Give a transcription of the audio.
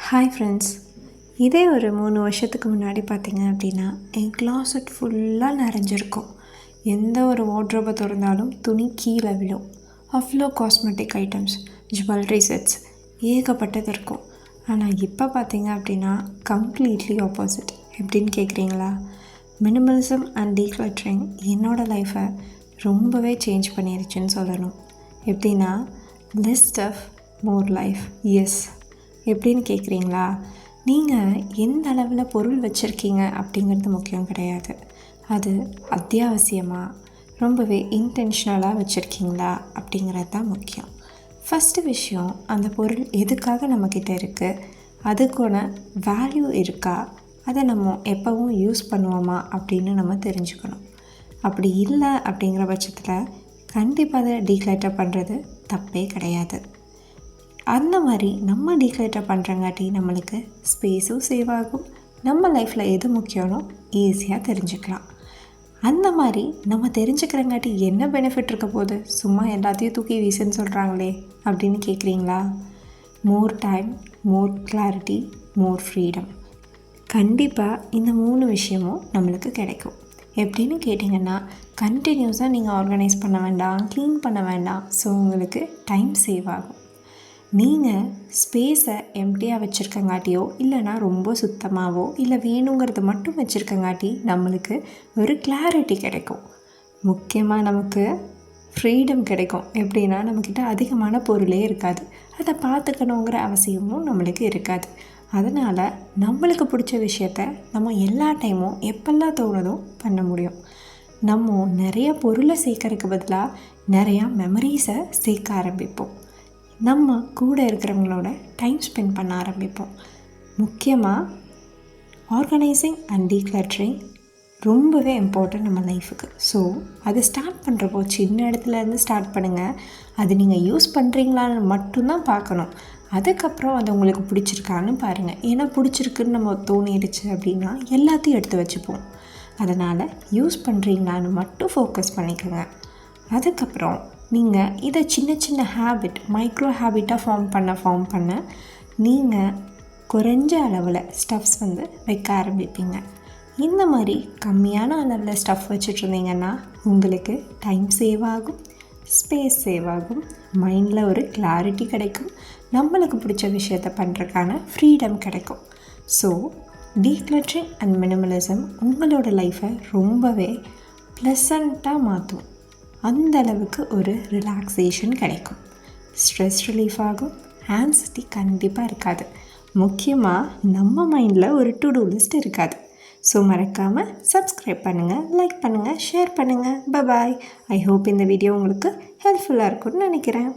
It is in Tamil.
Hi friends. இதே ஒரு 3 வருஷத்துக்கு முன்னாடி பார்த்தீங்க அப்படின்னா என் கிளாசட் ஃபுல்லாக நிறைஞ்சிருக்கும். எந்த ஒரு வார்ட்ரோபை திறந்தாலும் துணி கீழே விழும். அவ்வளோ காஸ்மெட்டிக் ஐட்டம்ஸ், ஜுவல்லரி செட்ஸ் ஏகப்பட்டது இருக்கும். ஆனால் இப்போ பார்த்தீங்க அப்படின்னா கம்ப்ளீட்லி ஆப்போசிட். எப்படின்னு கேட்குறீங்களா? மினிமலிசம் அண்ட் டீக்ளட்டரிங் என்னோடய லைஃப்பை ரொம்பவே சேஞ்ச் பண்ணிருச்சுன்னு சொல்லணும். எப்படின்னா less stuff more life. Yes, எப்படின்னு கேட்குறீங்களா? நீங்கள் எந்த அளவில் பொருள் வச்சுருக்கீங்க அப்படிங்கிறது முக்கியம் கிடையாது. அது அத்தியாவசியமாக ரொம்பவே இன்டென்ஷனலாக வச்சுருக்கீங்களா அப்படிங்கிறது தான் முக்கியம். ஃபஸ்ட்டு விஷயம், அந்த பொருள் எதுக்காக நம்மக்கிட்ட இருக்குது, அதுக்கான வேல்யூ இருக்கா, அதை நம்ம எப்போவும் யூஸ் பண்ணுவோமா அப்படின்னு நம்ம தெரிஞ்சுக்கணும். அப்படி இல்லை அப்படிங்கிற பட்சத்தில் கண்டிப்பாக அதை டீக்ளட்டர் பண்ணுறது தப்பே கிடையாது. அந்த மாதிரி நம்ம டீக்ளட்டர் பண்ணுறங்காட்டி நம்மளுக்கு ஸ்பேஸும் சேவ் ஆகும். நம்ம லைஃப்பில் எது முக்கியம்னோ ஈஸியாக தெரிஞ்சுக்கலாம். அந்த மாதிரி நம்ம தெரிஞ்சுக்கிறங்காட்டி என்ன பெனிஃபிட் இருக்க போகுது? சும்மா எல்லாத்தையும் தூக்கி வீசுன்னு சொல்கிறாங்களே அப்படின்னு கேட்குறீங்களா? மோர் டைம், மோர் கிளாரிட்டி, மோர் ஃப்ரீடம். கண்டிப்பாக இந்த 3 விஷயமும் நம்மளுக்கு கிடைக்கும். எப்படின்னு கேட்டிங்கன்னா, கண்டினியூஸாக நீங்கள் ஆர்கனைஸ் பண்ண வேண்டாம், க்ளீன் பண்ண வேண்டாம். ஸோ உங்களுக்கு டைம் சேவ் ஆகும். நீங்கள் ஸ்பேஸை எம்டியாக வச்சுருக்கங்காட்டியோ இல்லைனா ரொம்ப சுத்தமாகவோ இல்லை வேணுங்கிறது மட்டும் வச்சுருக்கங்காட்டி நம்மளுக்கு ஒரு கிளாரிட்டி கிடைக்கும். முக்கியமாக நமக்கு ஃப்ரீடம் கிடைக்கும். எப்படின்னா நம்மக்கிட்ட அதிகமான பொருளே இருக்காது, அதை பார்த்துக்கணுங்கிற அவசியமும் நம்மளுக்கு இருக்காது. அதனால் நம்மளுக்கு பிடிச்ச விஷயத்த நம்ம எல்லா டைமும் எப்பெல்லாம் தோணுதும் பண்ண முடியும். நம்ம நிறைய பொருளை சேர்க்கறதுக்கு பதிலாக நிறையா மெமரிஸை சேர்க்க ஆரம்பிப்போம். நம்ம கூட இருக்கிறவங்களோட டைம் ஸ்பெண்ட் பண்ண ஆரம்பிப்போம். முக்கியமாக ஆர்கனைசிங் அண்ட் டீக்ளட்டரிங் ரொம்பவே இம்பார்ட்டன்ட் நம்ம லைஃபுக்கு. ஸோ அதை ஸ்டார்ட் பண்ணுறப்போ சின்ன இடத்துலேருந்து ஸ்டார்ட் பண்ணுங்கள். அது நீங்கள் யூஸ் பண்ணுறீங்களான்னு மட்டும்தான் பார்க்கணும். அதுக்கப்புறம் அது உங்களுக்கு பிடிச்சிருக்கான்னு பாருங்கள். ஏன்னா பிடிச்சிருக்குன்னு நம்ம தோணிடுச்சு அப்படின்னா எல்லாத்தையும் எடுத்து வச்சுப்போம். அதனால் யூஸ் பண்ணுறீங்களான்னு மட்டும் ஃபோக்கஸ் பண்ணிக்கோங்க. அதுக்கப்புறம் நீங்கள் இதை சின்ன சின்ன ஹேபிட், மைக்ரோ ஹேபிட்டாக ஃபார்ம் பண்ண நீங்கள் குறைஞ்ச அளவில் ஸ்டஃப்ஸ் வைக்க ஆரம்பிப்பீங்க. இந்த மாதிரி கம்மியான அளவில் ஸ்டஃப் வச்சுட்ருந்தீங்கன்னா உங்களுக்கு டைம் சேவ் ஆகும், ஸ்பேஸ் சேவ் ஆகும், மைண்டில் ஒரு கிளாரிட்டி கிடைக்கும், நம்மளுக்கு பிடிச்ச விஷயத்தை பண்ணுறதுக்கான ஃப்ரீடம் கிடைக்கும். ஸோ டீக்ளட்டரிங் அண்ட் மினிமலிசம் உங்களோட லைஃப்பை ரொம்பவே ப்ளசண்ட்டாக மாற்றும். அந்த அளவுக்கு ஒரு ரிலாக்ஸேஷன் கிடைக்கும், ஸ்ட்ரெஸ் ரிலீஃப் ஆகும், ஆன்சைட்டி கண்டிப்பாக இருக்காது. முக்கியமாக நம்ம மைண்டில் ஒரு டு டூ லிஸ்ட் இருக்காது. ஸோ மறக்காமல் சப்ஸ்கிரைப் பண்ணுங்கள், லைக் பண்ணுங்கள், ஷேர் பண்ணுங்கள். பாய். ஐ ஹோப் இந்த வீடியோ உங்களுக்கு ஹெல்ப்ஃபுல்லாக இருக்கும்னு நினைக்கிறேன்.